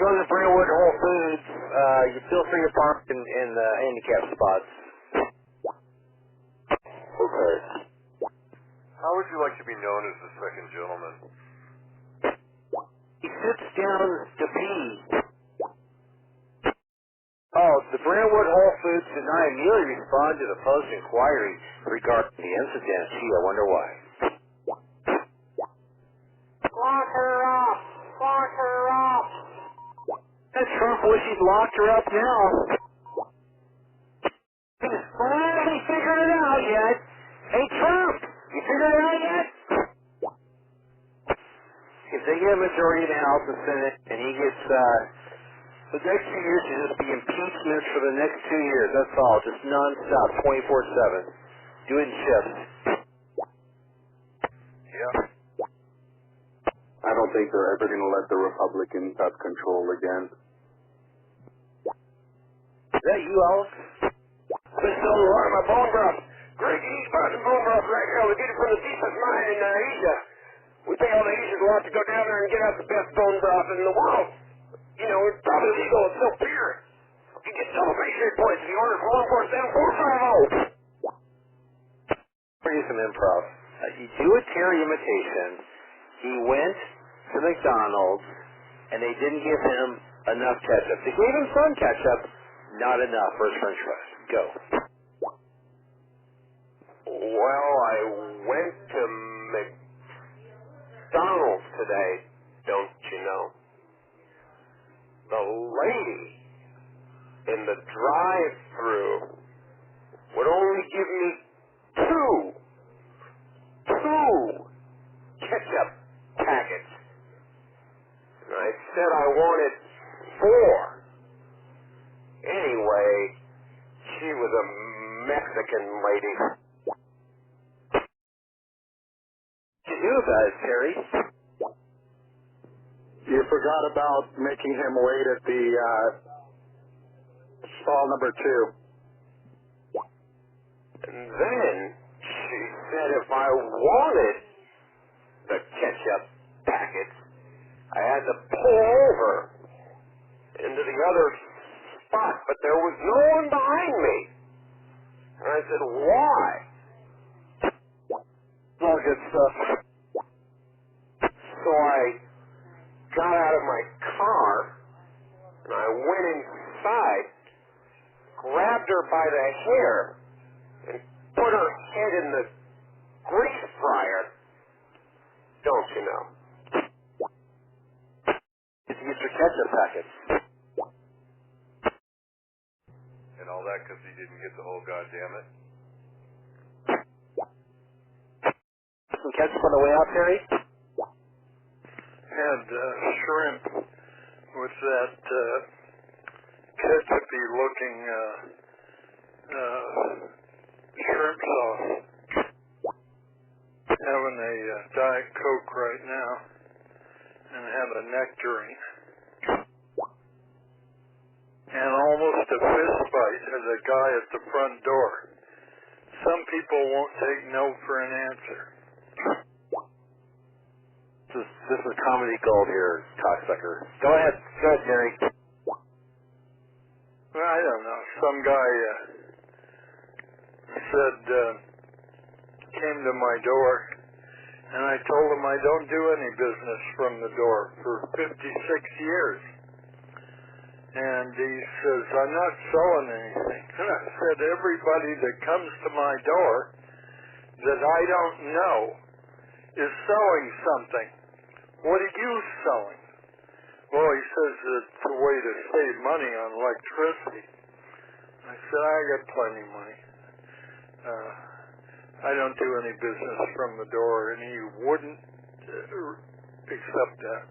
go to the Brentwood Whole Foods, you feel free to park in the handicap spots. Okay. How would you like to be known as the second gentleman? He sits down to pee. Oh, the Brentwood Whole Foods did not immediately respond to the post inquiry regarding the incident. Gee, I wonder why. Lock her up! Lock her up! That Trump wish he'd locked her up now. He's finally figured it out yet. Hey, Trump, you figured it out yet? If they get a majority in the House and Senate, and he gets, the next 2 years should just be impeachments for the next 2 years. That's all. Just non-stop, 24/7. Do it in shifts. Yeah. I don't think they're ever going to let the Republicans have control again. Is that you, Alex? This is a lot of my bone broth. Greg, he's bought some bone broth right here. We get it from the deepest mine in Asia. We pay all the Asians a lot to go down there and get out the best bone broth in the world. You know, it's probably legal. It's so pure. You get celebration points if you order 447-450. For you some improv. You do a Terry imitation. He went to McDonald's, and they didn't give him enough ketchup. They gave him some ketchup, not enough for his french fries. Go. Well, I went to McDonald's today, don't you know? The lady in the drive-thru would only give me two ketchup packets. And I said I wanted 4. Anyway, she was a Mexican lady. What did you do about it, Terry? You forgot about making him wait at the stall number 2. And then she said if I wanted the ketchup packets, I had to pull over into the other spot, but there was no one behind me. And I said, why? All good stuff. So I got out of my car, and I went inside, grabbed her by the hair, and put her head in the grease fryer. Don't you know? Did you get your ketchup packets? And all that because he didn't get the whole goddamn it. Some ketchup on the way out, Terry? Had shrimp with that ketchupy looking shrimp sauce. Having a Diet Coke right now and have a nectarine. And almost a fist fight as a guy at the front door. Some people won't take no for an answer. This is comedy gold here, cocksucker. Go ahead, Terry. Well, I don't know. Some guy said, came to my door, and I told him I don't do any business from the door for 56 years. And he says, I'm not selling anything. And I said, everybody that comes to my door that I don't know is selling something. What are you selling? Well, he says it's a way to save money on electricity. I said, I got plenty of money. I don't do any business from the door, and he wouldn't accept that.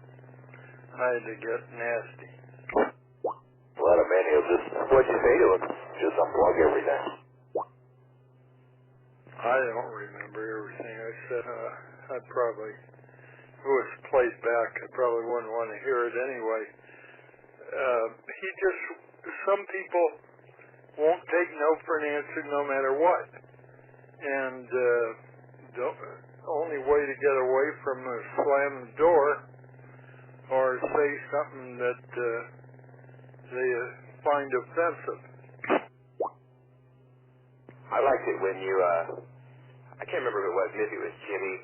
I had to get nasty. A lot of men will just, what'd you say to him? Just unplug everything. I don't remember everything I said. I'd probably, if it was played back, I probably wouldn't want to hear it anyway. Some people won't take no for an answer no matter what. And the only way to get away from a slammed door or say something that they find offensive. I liked it when you, I can't remember who it was, maybe it was Jimmy,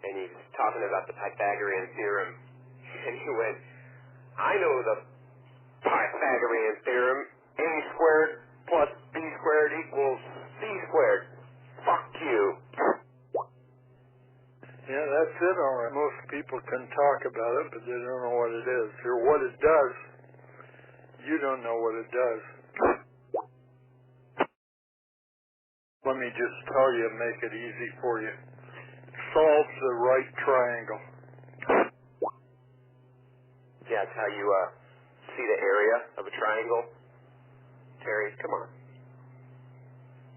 and he was talking about the Pythagorean theorem, and he went, I know the Pythagorean theorem, a squared plus b squared equals c squared. Fuck you. Yeah, that's it, all right. Most people can talk about it, but they don't know what it is, or what it does. You don't know what it does. Let me just tell you, make it easy for you. It solves the right triangle. Yeah, it's how you see the area of a triangle. Terry, come on.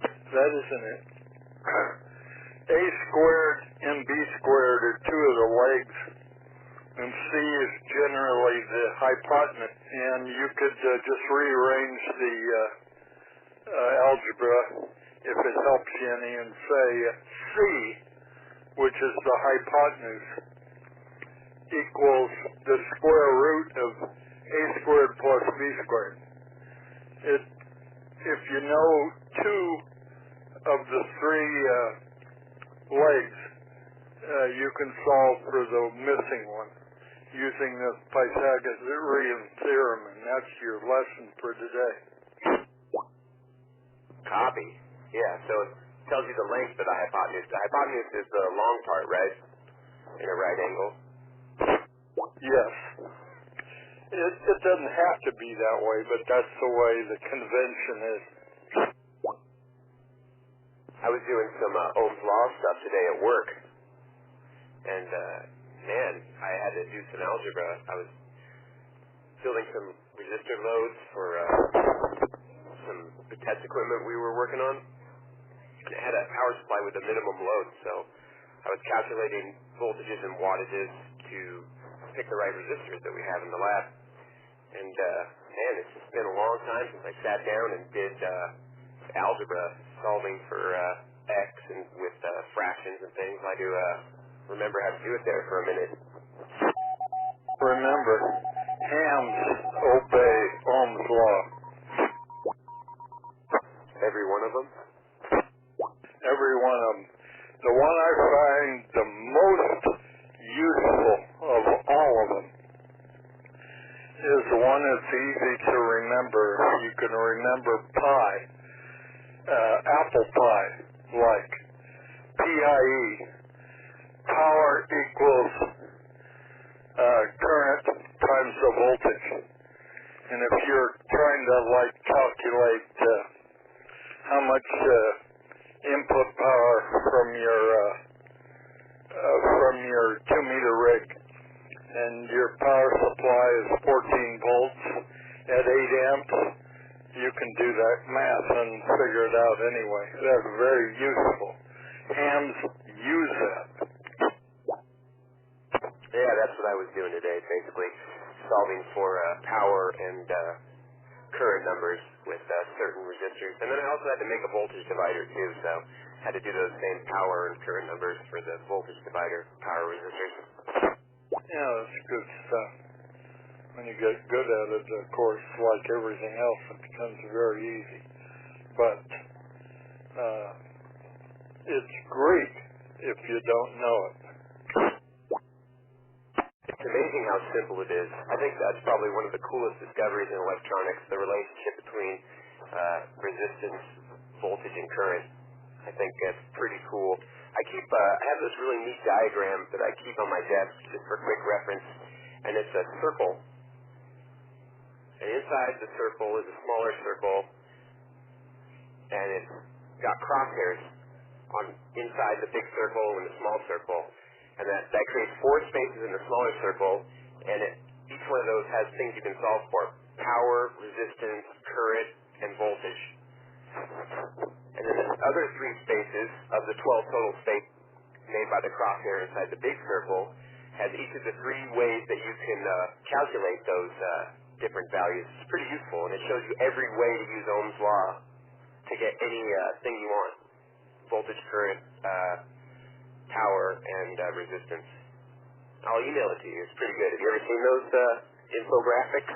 That isn't it. A squared and b squared are two of the legs, and c is generally the hypotenuse. And you could just rearrange the algebra, if it helps you any, and say c, which is the hypotenuse, equals the square root of a squared plus b squared. If you know two of the three legs, you can solve for the missing one using the Pythagorean theorem, and that's your lesson for today. Copy. Yeah, so it tells you the length of the hypotenuse. The hypotenuse is the long part, right? In a right angle. Yes. It doesn't have to be that way, but that's the way the convention is. I was doing some Ohm's Law stuff today at work, and man, I had to do some algebra. I was building some resistor loads for some test equipment we were working on, and it had a power supply with a minimum load, so I was calculating voltages and wattages to pick the right resistors that we have in the lab. And man, it's just been a long time since I sat down and did algebra solving for x and with fractions and things. I do remember how to do it there for a minute. Remember, hams obey Ohm's law. Every one of them? Every one of them. The one I find the most useful of all of them is the one that's easy to remember. You can remember pi, apple pie, like PIE. Power equals current times the voltage. And if you're trying to like calculate how much input power from your 2-meter rig, and your power supply is 14 volts at 8 amps, you can do that math and figure it out anyway. That's very useful. Hams use that. Yeah, that's what I was doing today, basically solving for power and current numbers with certain resistors. And then I also had to make a voltage divider too, so I had to do those same power and current numbers for the voltage divider power resistors. Yeah, that's good stuff. When you get good at it, of course, like everything else, it becomes very easy. But it's great if you don't know it. It's amazing how simple it is. I think that's probably one of the coolest discoveries in electronics, the relationship between resistance, voltage, and current. I think that's pretty cool. I have this really neat diagram that I keep on my desk just for quick reference, and it's a circle. And inside the circle is a smaller circle, and it's got crosshairs on inside the big circle and the small circle. And that creates 4 spaces in the smaller circle, and each one of those has things you can solve for: power, resistance, current, and voltage. And then the other 3 spaces of the 12 total space made by the crosshair inside the big circle has each of the 3 ways that you can calculate those different values. It's pretty useful, and it shows you every way to use Ohm's law to get any thing you want: voltage, current, power, and resistance. I'll email it to you. It's pretty good. Have you ever seen those infographics?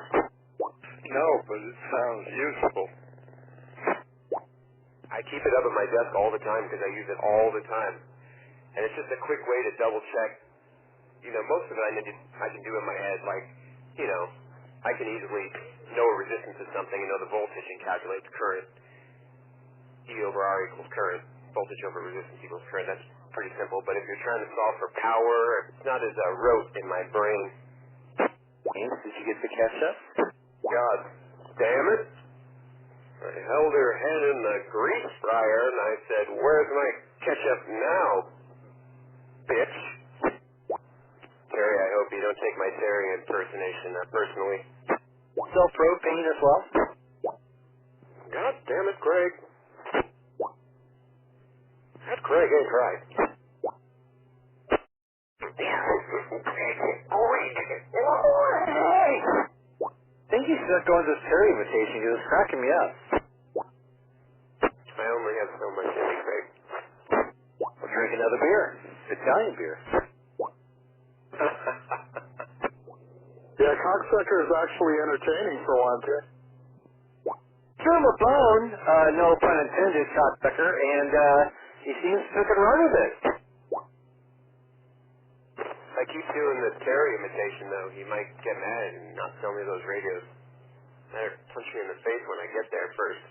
No, but it sounds useful. I keep it up at my desk all the time because I use it all the time. And it's just a quick way to double check. You know, most of it I can do in my head. Like, you know, I can easily know a resistance of something and know the voltage and calculate the current. E over R equals current. Voltage over resistance equals current. That's pretty simple. But if you're trying to solve for power, it's not as rote in my brain. James, did you get the ketchup? God damn it. I held her hand in the grease fryer and I said, "Where's my ketchup now, bitch?" Terry, I hope you don't take my Terry impersonation personally. Sell propane as well? God damn it, Craig. That Craig ain't right. I think you should start going to this Terry imitation because it's cracking me up. I only have so much in me, Craig. We'll drink another beer. Italian beer. Yeah, cocksucker is actually entertaining for one thing. Threw him a bone, no pun intended, cocksucker, and he seems to took a run with it. If I keep doing the Terry imitation, though, he might get mad and not sell me those radios. Better punch me in the face when I get there first.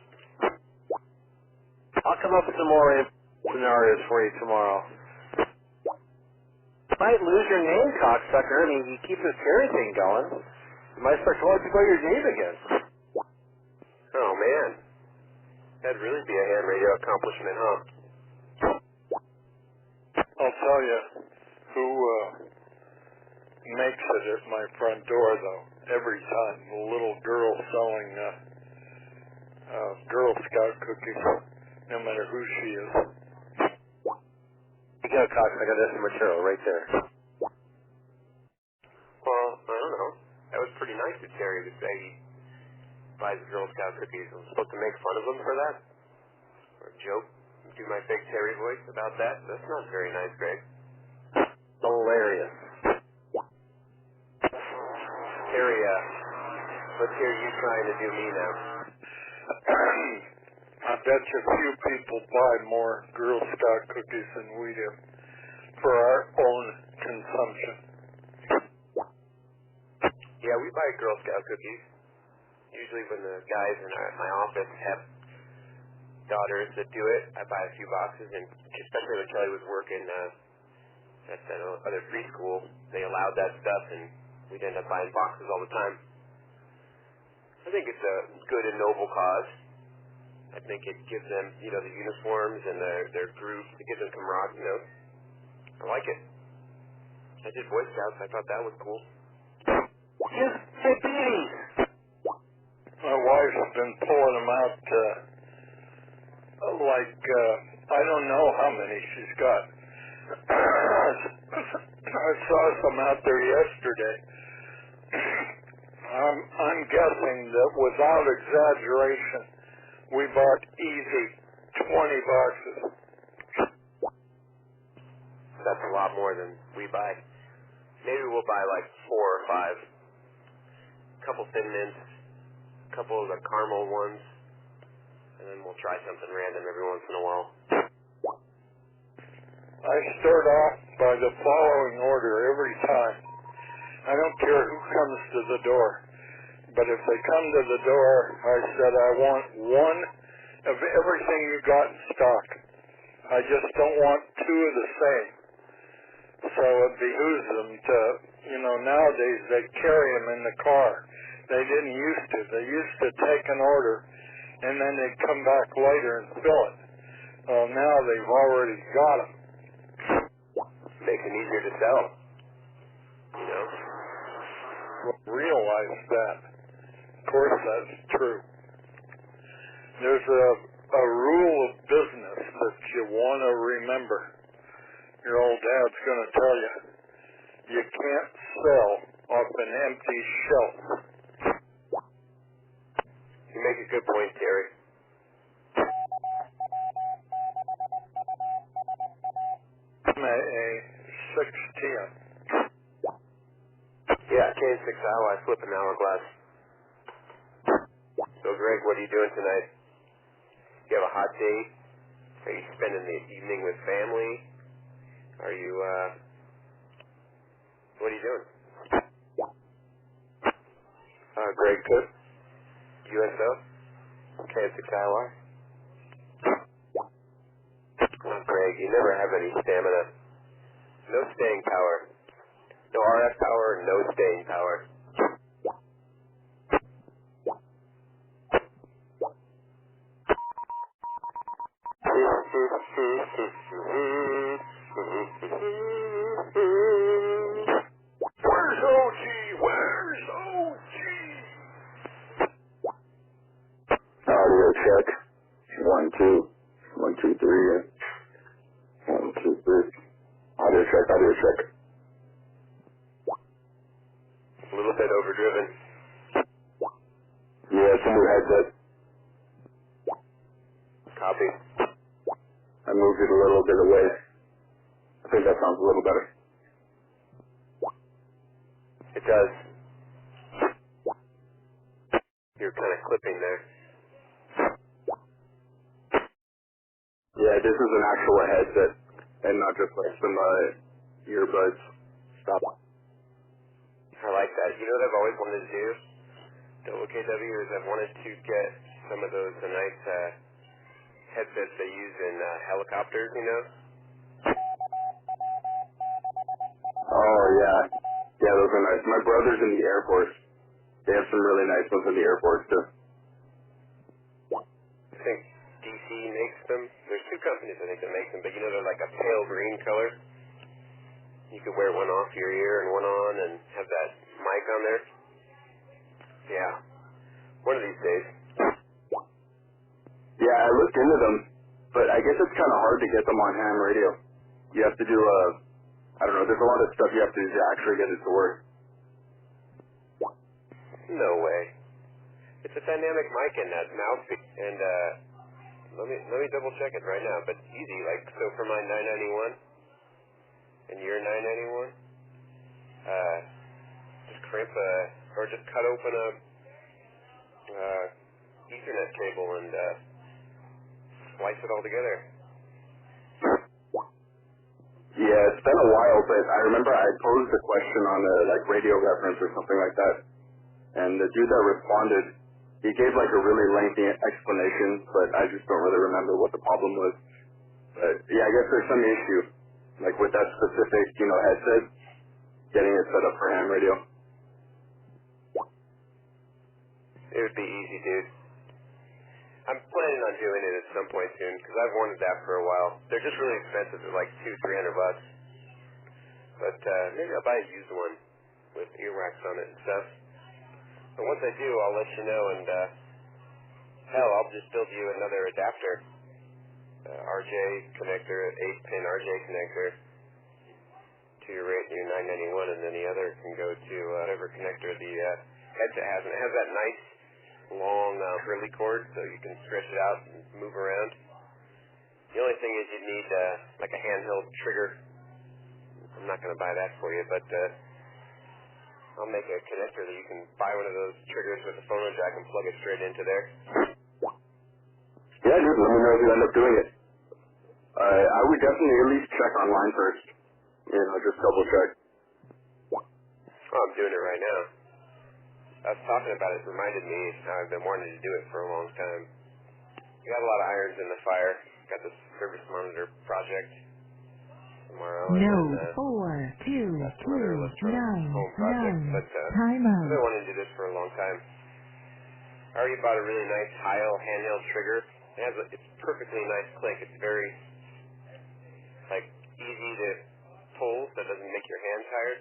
I'll come up with some more scenarios for you tomorrow. You might lose your name, cocksucker. I mean, you keep this Terry thing going. You might start calling people your name again. Oh, man. That'd really be a hand radio accomplishment, huh? I'll tell you who makes it at my front door, though. Every time, the little girl selling Girl Scout cookies, no matter who she is. You go, cocksucker. There's some material right there. Well, I don't know. That was pretty nice of Terry to say he buys Girl Scout cookies. I'm supposed to make fun of him for that? Or joke? Do my fake Terry voice about that? That's not very nice, Greg. Hilarious. Terry, let's hear you trying to do me now. I bet you few people buy more Girl Scout cookies than we do for our own consumption. Yeah, we buy Girl Scout cookies. Usually when the guys in my office have daughters that do it, I buy a few boxes, and especially when Kelly was working at that other preschool, they allowed that stuff, and we'd end up buying boxes all the time. I think it's a good and noble cause. I think it gives them, you know, the uniforms and their groups. It gives them camaraderie, you know. I like it. I did Boy Scouts. I thought that was cool. Hey, babies! My wife's been pulling them out, I don't know how many she's got. I saw some out there yesterday. I'm guessing that without exaggeration, we bought easy 20 boxes. That's a lot more than we buy. Maybe we'll buy like 4 or 5. A couple Thin Mints, a couple of the caramel ones, and then we'll try something random every once in a while. I start off by the following order every time. I don't care who comes to the door, but if they come to the door, I said I want one of everything you got in stock. I just don't want 2 of the same. So it behooves them to, you know, nowadays they carry them in the car. They didn't used to. They used to take an order and then they'd come back later and fill it. Well, now they've already got them. Makes them easier to sell. You know? Realize that. Of course, that's true. There's a rule of business that you want to remember. Your old dad's going to tell you. You can't sell off an empty shelf. You make a good point, Terry. AA6TN. I flip an hourglass. So, Greg, what are you doing tonight? You have a hot date? Are you spending the evening with family? Are you, what are you doing? Greg Cook, USO, KN6iOi. Oh, Greg, you never have any stamina. No staying power. No RF power, no staying power. Where's OG? Where's OG? Audio check. 1, 2. 1, 2, 3. 1, 2, 3. Audio check, audio check. A little bit overdriven. Yeah, it's a new headset. Copy. I moved it a little bit away. I think that sounds a little better. It does. You're kind of clipping there. Yeah, this is an actual headset and not just like some earbuds. Stop. I like that. You know what I've always wanted to do? WKW is I've wanted to get some of those nice headsets they use in helicopters, you know? Oh, yeah. Yeah, those are nice. My brother's in the Air Force. They have some really nice ones in the Air Force, too. I think DC makes them. There's two companies I think that make them, but you know they're like a pale green color. You could wear one off your ear and one on and have that mic on there. Yeah. One of these days. Yeah, I looked into them, but I guess it's kind of hard to get them on ham radio. You have to do I don't know, there's a lot of stuff you have to do to actually get it to work. No way. It's a dynamic mic in that mouthpiece, and let me double check it right now. But easy, like so for my 991 and your 991, just crimp or just cut open a Ethernet cable and splice it all together. Yeah, it's been a while, but I remember I posed a question on like radio reference or something like that, and the dude that responded, he gave like a really lengthy explanation, but I just don't really remember what the problem was. But yeah, I guess there's some issue, like with that specific, headset, getting it set up for ham radio. It would be easy, dude. I'm planning on doing it at some point soon, because I've wanted that for a while. They're just really expensive. They're like $200-300. But maybe I'll buy a used one with earwax on it and stuff. But once I do, I'll let you know, and hell, I'll just build you another adapter. RJ connector, 8-pin RJ connector to your 991, and then the other can go to whatever connector the headset has. And it has that nice long curly cord, so you can stretch it out and move around. The only thing is you need like a handheld trigger. I'm not going to buy that for you, but I'll make a connector that you can buy one of those triggers with a phono jack and plug it straight into there. Yeah, just let me know if you end up doing it. I would definitely at least check online first. Just double check. Oh, I'm doing it right now. I was talking about it, reminded me how I've been wanting to do it for a long time. I got a lot of irons in the fire. Got this service monitor project tomorrow. Node and then, 4, 2, 2, 9, 9. I've Time out. been wanting to do this for a long time. I already bought a really nice Heil handheld trigger. It's perfectly nice click. It's very easy to pull, so it doesn't make your hand tired.